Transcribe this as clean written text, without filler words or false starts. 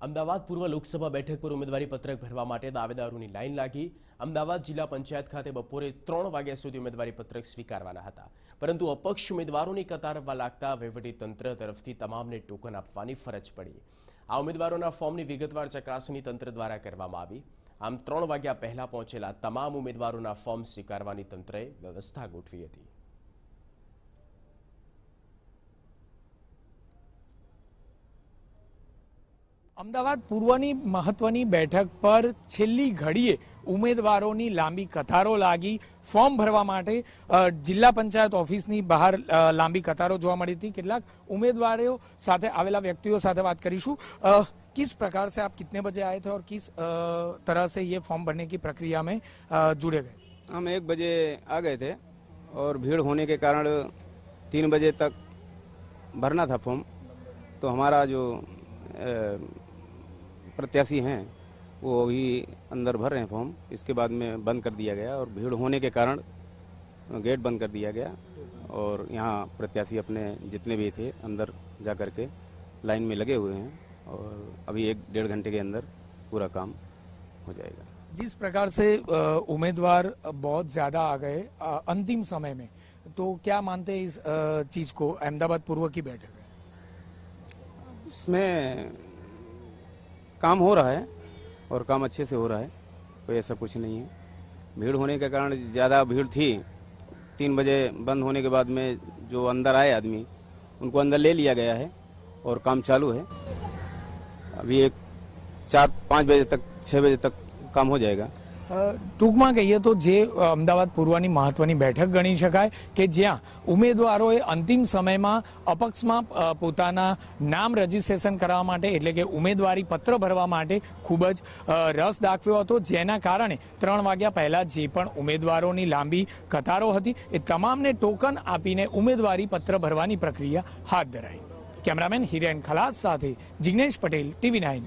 અમદાવાદ પૂર્વ લોકસભા બેઠક પર ઉમેદવારી પત્રક ભરવા માટે દાવેદારોની લાઈન લાગી। અમદાવાદ જિલ્લા પંચાયત ખાતે બપોરે 3 વાગ્યા સુધી ઉમેદવારી પત્રક સ્વીકારવાના હતા, પરંતુ અપક્ષ ઉમેદવારોની કતારમાં લાગતા વહીવટી તંત્ર તરફથી તમામને ટોકન આપવાની ફરજ પડી। આ ઉમેદવારોના ફોર્મની વિગતવાર ચકાસણી તંત્ર દ્વારા કરવામાં આવી। આમ 3 વાગ્યા પહેલા પહોંચેલા તમામ ઉમેદવારોના ફોર્મ સ્વીકારવાની તંત્રએ વ્યવસ્થા ગોઠવી હતી। અમદાવાદ પૂર્વની મહત્વની બેઠક પર છેલ્લી ઘડીએ ઉમેદવારોની લાંબી કતારો લાગી। ફોર્મ ભરવા માટે જિલ્લા પંચાયત ઓફિસની બહાર લાંબી કતારો જોવા મળી थी। કેટલાક ઉમેદવારો સાથે આવેલા વ્યક્તિઓ સાથે વાત કરીશું। किस प्रकार से आप कितने बजे आए थे और किस तरह से ये फॉर्म भरने की प्रक्रिया में जुड़े गए? हम 1 बजे आ गए थे और भीड़ होने के कारण 3 बजे तक भरना था फॉर्म। तो हमारा जो प्रत्याशी हैं वो अभी अंदर भर रहे हैं फॉर्म। इसके बाद में बंद कर दिया गया और भीड़ होने के कारण गेट बंद कर दिया गया और यहाँ प्रत्याशी अपने जितने भी थे अंदर जा कर के लाइन में लगे हुए हैं और अभी 1-1.5 घंटे के अंदर पूरा काम हो जाएगा। जिस प्रकार से उम्मीदवार बहुत ज़्यादा आ गए अंतिम समय में, तो क्या मानते हैं इस चीज़ को अहमदाबाद पूर्व की बैठक में? इसमें काम हो रहा है और काम अच्छे से हो रहा है, कोई ऐसा कुछ नहीं है। भीड़ होने के कारण ज़्यादा भीड़ थी। 3 बजे बंद होने के बाद में जो अंदर आए आदमी उनको अंदर ले लिया गया है और काम चालू है। अभी 4-5 बजे तक 6 बजे तक काम हो जाएगा। ટૂંકમાં કહીએ તો જે અમદાવાદ પૂર્વની મહત્વની બેઠક ગણી શકાય કે જ્યાં ઉમેદવારોએ અંતિમ સમયમાં અપક્ષમાં પોતાના નામ રજીસ્ટ્રેશન કરવા માટે એટલે કે ઉમેદવારી પત્ર ભરવા માટે ખૂબ જ રસ દાખવ્યો હતો, જેના કારણે 3 વાગ્યા પહેલા જે પણ ઉમેદવારોની લાંબી કતારો હતી એ તમામને ટોકન આપીને ઉમેદવારી પત્ર ભરવાની પ્રક્રિયા હાથ ધરાઈ। કેમેરામેન હિરેન ખલાસ સાથે જિગ્નેશ પટેલ, TV9।